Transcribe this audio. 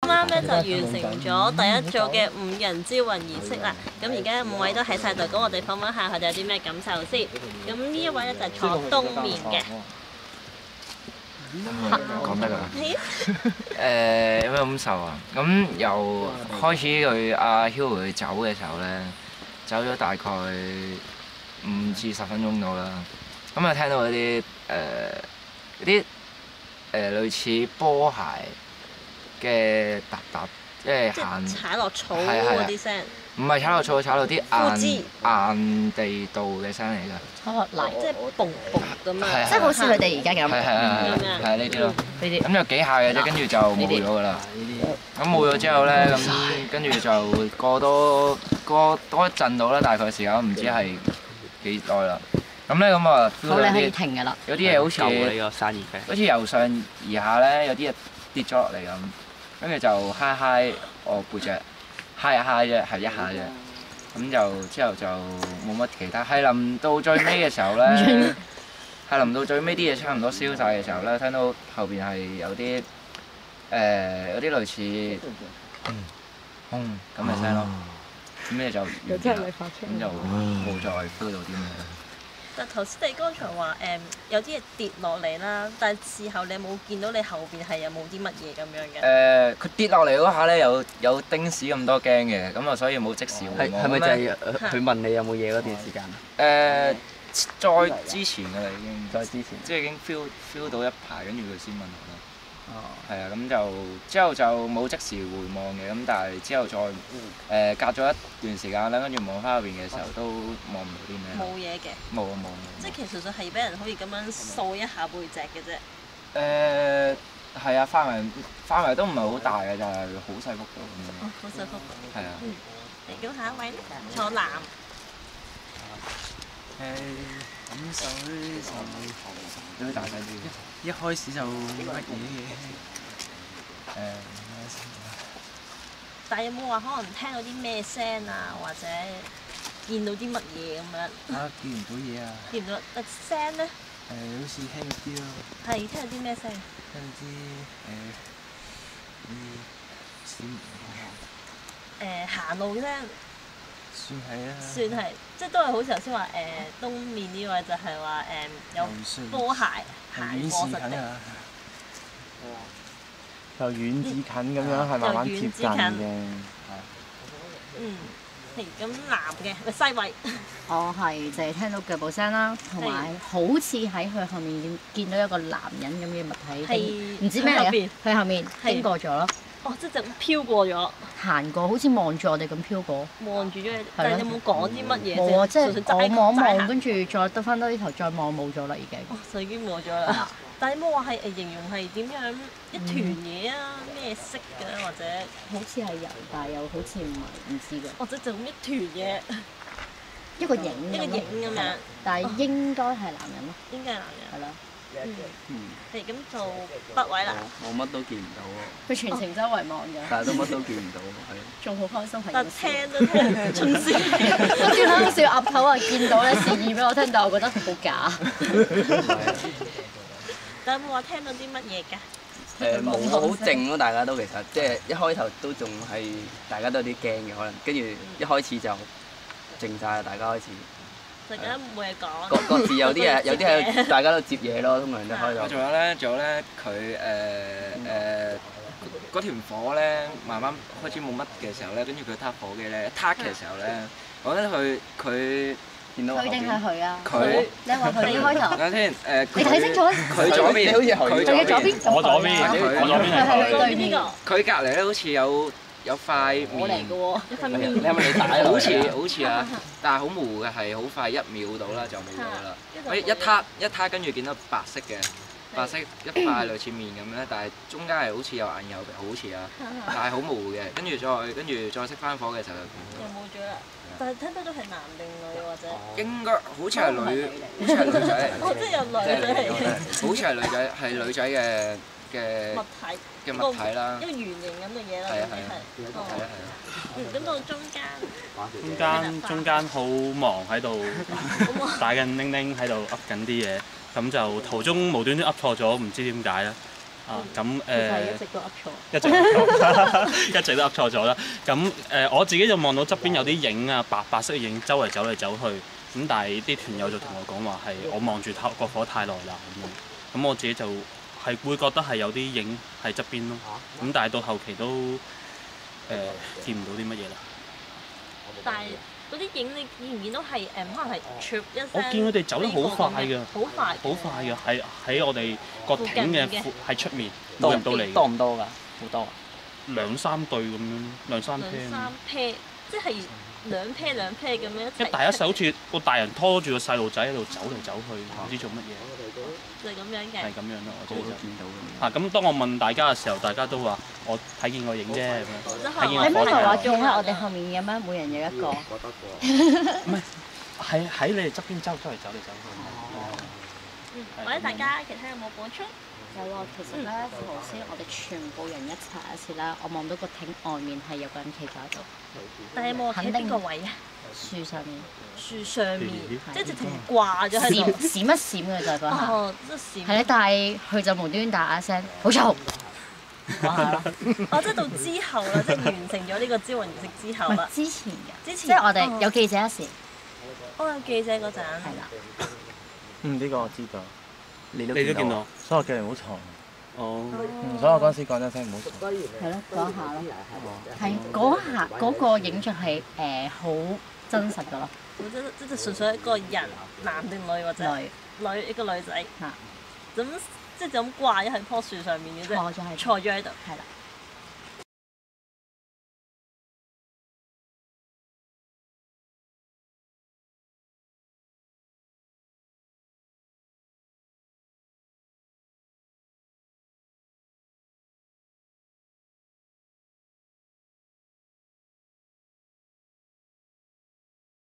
啱啱咧就完成咗第一組嘅5人招魂儀式啦。咁而家5位都喺晒度，咁我哋訪問下佢哋有啲咩感受先。咁呢一位咧就係坐東面嘅。講得㗎啦。有咩感受啊？咁由開始佢阿 Hugo 佢走嘅時候咧，走咗大概5至10分鐘到啦。咁啊聽到嗰啲類似波鞋嘅踏踏，即係行踩落草嗰啲聲。唔係踩落草，踩落啲硬地道嘅聲嚟㗎。踩落泥，即係嘣嘣咁樣。即係好似佢哋而家咁。係呢啲咯。呢啲。咁就幾下嘅啫，跟住就冇咗㗎啦。咁冇咗之後咧，咁跟住就過多一陣到啦，大概時間唔知係幾耐啦。咁咧咁啊，好，你可以停㗎啦。有啲嘢好似由上而下咧，有啲嘢跌咗落嚟咁，跟住就揩我背脊，揩一揩啫，係一下啫。咁就之後就冇乜其他。係臨到最尾嘅時候咧，係臨到最尾啲嘢差唔多燒晒嘅時候咧，聽到後邊係有啲類似咁嘅聲咯。咁咧就完啦，咁就冇再 feel 到啲咩。但頭先你剛才話有啲嘢跌落嚟啦，但係事後你有冇見到你後邊係有冇啲乜嘢咁樣嘅？佢跌落嚟嗰下咧有丁屎咁多驚嘅，咁啊所以冇即時回望。係咪就係佢問你有冇嘢嗰段時間啊？再之前㗎啦已經。再之前。即係已經 feel 到一排，跟住佢先問我咯。係啊，咁就之後就冇即時回望嘅，咁但係之後再隔咗一段時間啦，跟住望翻入邊嘅時候都望唔到啲咩。冇嘢嘅。冇。即係其實純粹係俾人可以咁樣掃一下背脊嘅啫。係啊，範圍都唔係好大嘅，就係好細幅度咁樣。哦，好細幅。係啊。咁下一位咧，坐南。感受咧就有啲大細啲。一開始就乜嘢嘅但係有冇話可能聽到啲咩聲啊，或者見到啲乜嘢咁樣？啊，見唔到嘢啊！見唔到，聲咧？好似聽到啲咯。係聽到啲咩聲？聽到啲行路嘅聲。算係啊。算係，即係都係好似頭先話東面呢位就係話有波鞋行過實地。由遠至近咁樣係慢慢貼近嘅。係咁南嘅，西位。我係淨係聽到腳步聲啦，同埋好似喺佢後面見到一個男人咁嘅物體，唔知咩嚟嘅，佢後面經過咗咯。哦，即係就飄過咗。行過，好似望住我哋咁飄過。望住咗你，但係有冇講啲乜嘢？冇啊，即係我望一望，跟住再得翻多啲頭，再望冇咗啦已經。哦，就已經冇咗啦。但係有冇話係形容係點樣一團嘢啊？咩色嘅或者？好似係人，但係又好似唔係，唔知嘅。或者就咁一團嘢，一個影咁樣。但係應該係男人咯。應該係男人。係啦。係咁做北位啦。我乜都見唔到喎。佢全程周圍望嘅。但係都乜都見唔到，係。仲好開心係。但聽都聽，仲笑。我見到笑鴨頭啊！見到咧示意俾我聽，但係我覺得好假。但有冇話聽到啲乜嘢㗎？冇好靜咯，大家都其實即係一開頭都仲係大家都有啲驚嘅可能，跟住一開始就靜晒啦，大家開始。大家冇嘢講。各自有啲嘢，有啲係大家都接嘢咯，通常都開頭。仲有咧，佢嗰團火咧，慢慢開始冇乜嘅時候咧，跟住佢撻火嘅咧，一撻嘅時候咧，我覺得佢。佢定係佢啊？佢，你話佢開頭。等下先，你睇清楚啊！佢左邊，好似佢左邊，我左邊，我左邊係佢對面。佢隔離咧好似有塊面。我嚟嘅喎，一塊面。你係咪你打落？好似啊，但係好模糊嘅，係好快1秒到啦就冇咗啦。一撻跟住見到白色嘅。白色一塊類似面咁咧，但係中間係好似有眼有鼻，好似啊，但係好模糊嘅。跟住再熄翻火嘅時候就冇咗啦。但係聽得到係男定女或者？應該好似係女，好似係女仔。哦，即係有女仔嚟嘅。好似係女仔，係女仔嘅物體啦。一個圓形咁嘅嘢啦。係啊。咁到中間好忙喺度，打緊鈴鈴喺度噏緊啲嘢。咁就途中無端端噏錯咗，唔知點解啦。咁其實係一直都噏錯。一直噏錯，一直都噏錯咗啦。咁我自己就望到側邊有啲影啊，白色嘅影，周圍走嚟走去。咁但係啲團友就同我講話係我望住個火太耐啦咁樣。咁我自己就係會覺得係有啲影喺側邊咯。咁但係到後期都見唔到啲乜嘢啦。但係嗰啲影你見唔見到係可能係唰一聲？我見佢哋走得好快㗎，好快，好快㗎，喺我哋個艇嘅喺出面冇入到嚟。多唔多㗎？好多啊！2-3對咁樣，2-3 pair。2-3 pair，即係2 pair 咁樣一齊。一大一細好似個大人拖住個細路仔喺度走嚟走去，唔知做乜嘢。就係咁樣嘅。係咁樣咯，我自己就見到咁當我問大家嘅時候，大家都話我睇見個影啫咁樣。睇見你個火柴。咪話企喺我哋後面嘅咩？每人有一個。唔係，喺你哋側邊周嚟走嚟走去。或者大家其他有冇補充？有喎，其實咧頭先我哋全部人一齊一次啦，我望到個艇外面係有個人企咗喺度。但係有冇喺邊個位啊？樹上面。樹上面，即係直情掛咗喺度。閃一閃嘅就係嗰下。哦，即係閃。係咧，但係佢就無端端打一聲，好嘈。哦，即係到之後啦，即係完成咗呢個招魂儀式之後啦。之前嘅。之前。即係我哋有記者一時。我有記者嗰陣。係啦。呢個我知道。你都見到，所以我叫你唔好嘈。哦。所以我嗰陣時講咗聲唔好嘈。係咯，嗰下咯。係嗰下嗰個影像係好真實㗎咯。即係純粹一個人，男定女或者女一個女仔。咁即係就咁掛咗喺棵樹上面嘅啫。坐咗喺度。係啦。